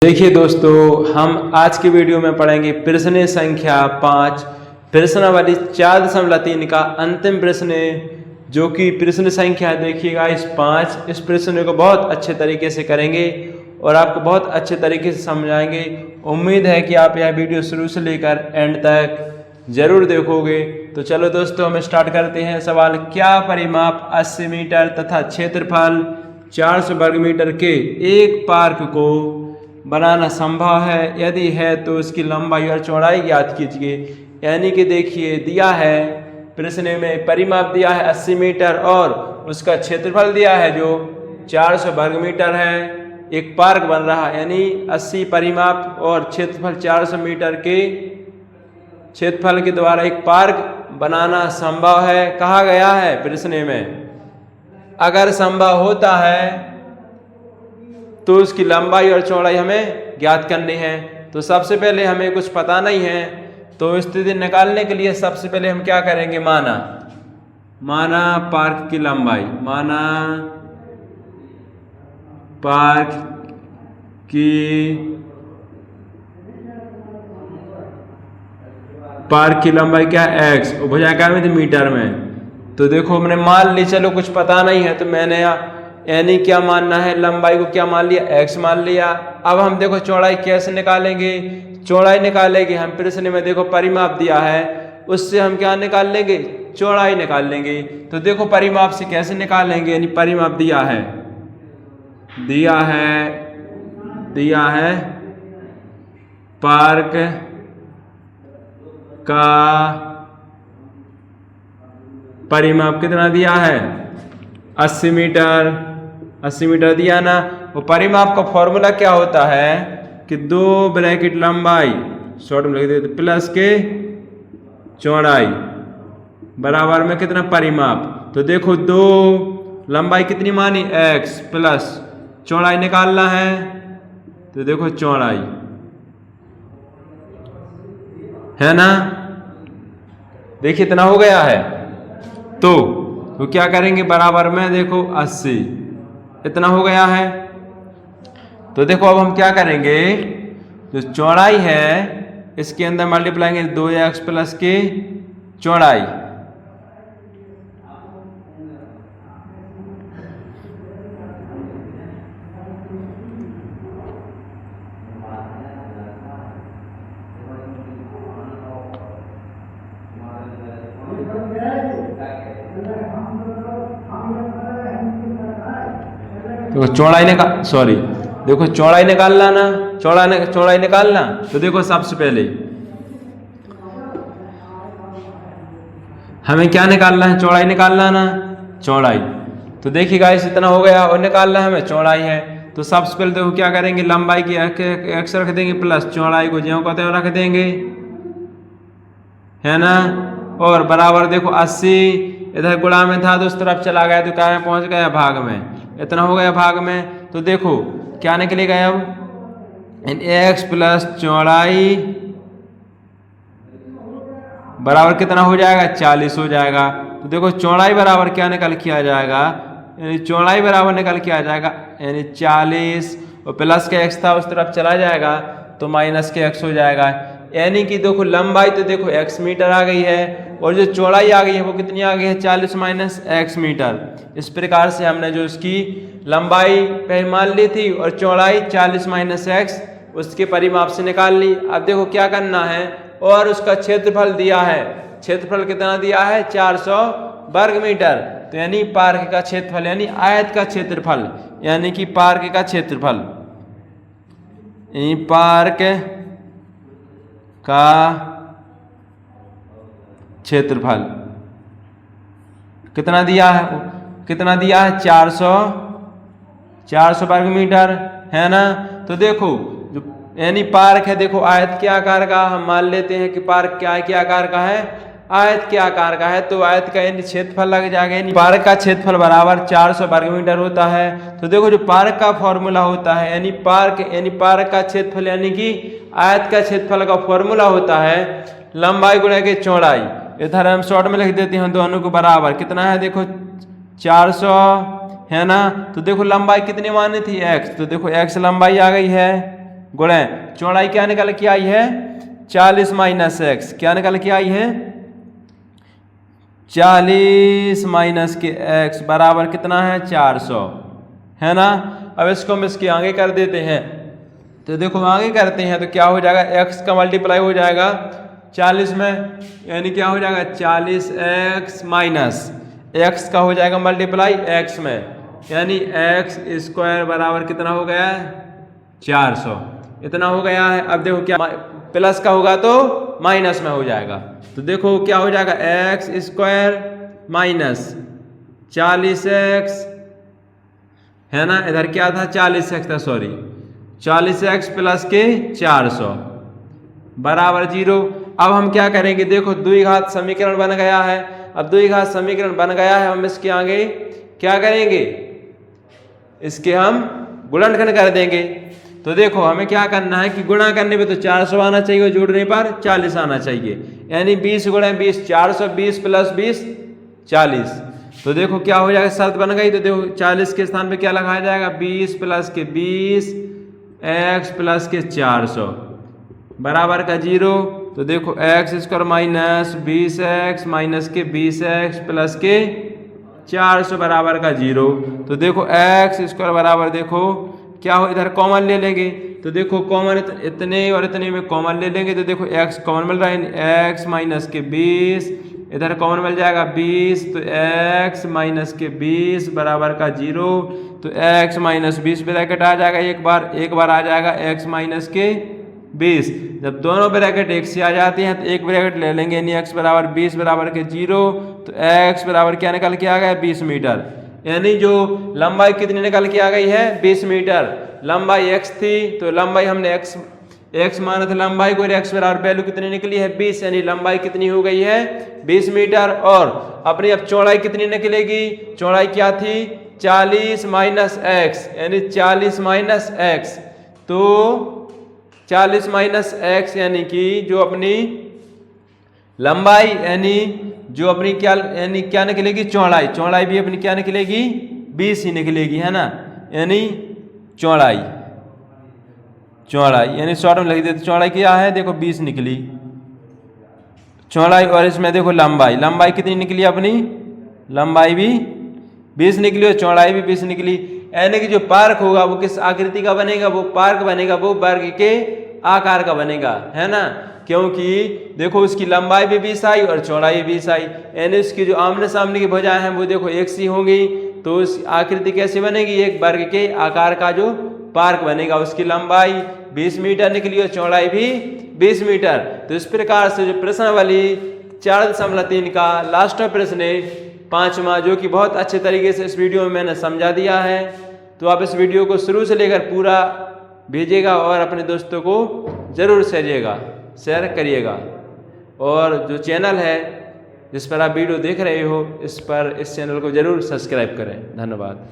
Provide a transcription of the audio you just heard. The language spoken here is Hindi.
देखिए दोस्तों, हम आज की वीडियो में पढ़ेंगे प्रश्न संख्या 5 प्रश्नावली 4.3 का अंतिम प्रश्न जो कि प्रश्न संख्या देखिएगा इस 5 इस प्रश्न को बहुत अच्छे तरीके से करेंगे और आपको बहुत अच्छे तरीके से समझाएंगे। उम्मीद है कि आप यह वीडियो शुरू से लेकर एंड तक जरूर देखोगे। तो चलो दोस्तों, हम स्टार्ट करते हैं। सवाल, क्या परिमाप 80 मीटर तथा क्षेत्रफल 400 वर्ग मीटर के एक पार्क को बनाना संभव है? यदि है तो उसकी लंबाई और चौड़ाई ज्ञात कीजिए। यानी कि देखिए, दिया है प्रश्न में परिमाप दिया है 80 मीटर और उसका क्षेत्रफल दिया है जो 400 वर्ग मीटर है। एक पार्क बन रहा है, यानी 80 परिमाप और क्षेत्रफल 400 मीटर के क्षेत्रफल के द्वारा एक पार्क बनाना संभव है। कहा गया है प्रश्न में, अगर संभव होता है तो उसकी लंबाई और चौड़ाई हमें ज्ञात करनी है। तो सबसे पहले हमें कुछ पता नहीं है, तो स्थिति निकालने के लिए सबसे पहले हम क्या करेंगे, माना पार्क की लंबाई, माना पार्क की लंबाई क्या है, x, भुजाकार में थी मीटर में। तो देखो, हमने मान ली, चलो कुछ पता नहीं है तो मैंने यानी क्या मानना है, लंबाई को क्या मान लिया, x मान लिया। अब हम देखो चौड़ाई कैसे निकालेंगे, चौड़ाई निकालेंगे हम प्रश्न में देखो परिमाप दिया है, उससे हम क्या निकाल लेंगे, चौड़ाई निकाल लेंगे। तो देखो परिमाप से कैसे निकालेंगे, यानी परिमाप दिया है पार्क का परिमाप कितना दिया है, 80 मीटर दिया ना। वो परिमाप का फॉर्मूला क्या होता है कि 2 ब्रैकेट लंबाई शॉर्ट में लिख देते प्लस के चौड़ाई बराबर में कितना परिमाप। तो देखो 2 लंबाई कितनी मानी, x, प्लस चौड़ाई निकालना है। तो देखो चौड़ाई है ना, देखिए इतना हो गया है। तो क्या करेंगे, बराबर में देखो 80 इतना हो गया है। तो देखो अब हम क्या करेंगे, जो चौड़ाई है इसके अंदर मल्टीप्लाई 2x प्लस के चौड़ाई। देखो चौड़ाई निकालना ना, चौड़ाई निकालना। तो देखो सबसे पहले हमें क्या निकालना है, चौड़ाई निकालना ना, चौड़ाई। तो देखिएगा इस इतना हो गया और निकालना है हमें चौड़ाई है। तो सबसे पहले देखो क्या करेंगे, लंबाई की x रख देंगे प्लस चौड़ाई को ज्यों कहते रख देंगे, है ना। और बराबर देखो 80 इधर गुणा में था तो उस तरफ चला गया तो क्या में पहुंच गया, भाग में, इतना हो गया भाग में। तो देखो क्या निकलेगा अब, x प्लस चौड़ाई बराबर कितना हो जाएगा, 40 हो जाएगा। तो देखो चौड़ाई बराबर क्या निकल के आ जाएगा, यानी चौड़ाई बराबर निकल के आ जाएगा यानी 40 और प्लस का x था उस तरफ चला जाएगा तो माइनस के x हो जाएगा। यानी कि देखो लंबाई तो देखो x मीटर आ गई है और जो चौड़ाई आ गई है वो कितनी आ गई है, 40 माइनस x मीटर। इस प्रकार से हमने जो उसकी लंबाई पहले मान ली थी और चौड़ाई 40 माइनस x उसके परिमाप से निकाल ली। अब देखो क्या करना है, और उसका क्षेत्रफल दिया है, क्षेत्रफल कितना दिया है, 400 वर्ग मीटर। तो यानी पार्क का क्षेत्रफल यानी आयत का क्षेत्रफल, यानी कि पार्क का क्षेत्रफल, पार्क का क्षेत्रफल कितना दिया है, 400 वर्ग मीटर, है ना। तो देखो जो यानी पार्क है, देखो आयत के आकार का, हम मान लेते हैं कि पार्क क्या आकार का है, आयत के आकार का है। तो आयत का यानी क्षेत्रफल लग जाएगा, यानी पार्क का क्षेत्रफल बराबर 400 वर्ग मीटर होता है। तो देखो जो पार्क का फॉर्मूला होता है, यानी पार्क का क्षेत्रफल यानी कि आयत का क्षेत्रफल का फॉर्मूला होता है लंबाई गुणा के चौड़ाई। इधर हम शॉर्ट में लिख देते हैं दोनों को बराबर, कितना है देखो 400 है ना। तो देखो लंबाई कितनी मानी थी x, तो देखो x लंबाई आ गई है गुणे चौड़ाई क्या निकल के आई है 40 माइनस एक्स, क्या निकल के आई है 40 माइनस के एक्स बराबर कितना है 400, है ना। अब इसको हम इसके आगे कर देते हैं, तो देखो आगे करते हैं तो क्या हो जाएगा x का मल्टीप्लाई हो जाएगा 40 में, यानी क्या हो जाएगा 40x माइनस x का हो जाएगा मल्टीप्लाई x में, यानी x स्क्वायर बराबर कितना हो गया है 400, इतना हो गया है। अब देखो क्या प्लस का होगा तो माइनस में हो जाएगा, तो देखो क्या हो जाएगा x स्क्वायर माइनस 40x, है ना, इधर क्या था 40x था, सॉरी 40x प्लस के 400 बराबर 0। अब हम क्या करेंगे, देखो द्विघात समीकरण बन गया है। अब द्विघात समीकरण बन गया है, हम इसके आगे क्या करेंगे, इसके हम गुणनखंड कर देंगे। तो देखो हमें क्या करना है कि गुणा करने पे तो 400 आना चाहिए और जोड़ने पर 40 आना चाहिए, यानी 20 गुणे 20 420 प्लस 20 40। तो देखो क्या हो जाएगा, शर्त बन गई, तो देखो 40 के स्थान पे क्या लगाया जाएगा 20 प्लस के 20 x प्लस के 400 बराबर का 0। तो देखो x square minus 20x minus के 20x प्लस के 400 बराबर का 0। तो देखो एक्स स्क्वायर बराबर देखो क्या हो, इधर कॉमन ले लेंगे, तो देखो कॉमन इतने और इतने में कॉमन ले लेंगे, तो देखो x कॉमन मिल रहा है x माइनस के 20, इधर कॉमन मिल जाएगा 20, तो x माइनस के 20 बराबर का 0। तो x माइनस 20 ब्रैकेट आ जाएगा, एक बार आ जाएगा x माइनस के 20। जब दोनों ब्रैकेट एक से आ जाती हैं तो एक ब्रैकेट ले लेंगे, यानी x बराबर 20 बराबर के 0। तो x बराबर क्या निकल के आ गया 20 मीटर, यानी जो लंबाई कितनी निकल के आ गई है 20 मीटर। लंबाई x थी तो लंबाई हमने x माना था लंबाई को, x बराबर वैल्यू कितनी निकली है 20, यानी लंबाई कितनी हो गई है 20 मीटर। और अपनी अब चौड़ाई कितनी निकलेगी, चौड़ाई क्या थी 40 माइनस एक्स, यानी 40 माइनस एक्स, तो 40 माइनस एक्स यानी कि जो अपनी लंबाई यानी जो अपनी क्या निकलेगी चौड़ाई भी अपनी क्या निकलेगी 20 ही निकलेगी, है ना, यानी चौड़ाई यानी शॉर्ट में लिख देते, चौड़ाई क्या है देखो 20 निकली चौड़ाई, और इसमें देखो लंबाई कितनी निकली, अपनी लंबाई भी 20 निकली और चौड़ाई भी 20 निकली। यानी कि जो पार्क होगा वो किस आकृति का बनेगा, वो पार्क बनेगा वो वर्ग के आकार का बनेगा, है ना, क्योंकि देखो उसकी लंबाई भी 20 आई और चौड़ाई भी 20 आई, यानी उसकी जो आमने सामने की भुजाएं हैं वो देखो एक सी होंगी, तो उस आकृति कैसे बनेगी, एक वर्ग के आकार का जो पार्क बनेगा। उसकी लंबाई 20 मीटर निकली और चौड़ाई भी 20 मीटर। तो इस प्रकार से जो प्रश्नावली 4.3 का लास्ट प्रश्न है 5वां, जो कि बहुत अच्छे तरीके से इस वीडियो में मैंने समझा दिया है, तो आप इस वीडियो को शुरू से लेकर पूरा भेजिएगा और अपने दोस्तों को जरूर शेयर करिएगा। और जो चैनल है जिस पर आप वीडियो देख रहे हो इस चैनल को जरूर सब्सक्राइब करें। धन्यवाद।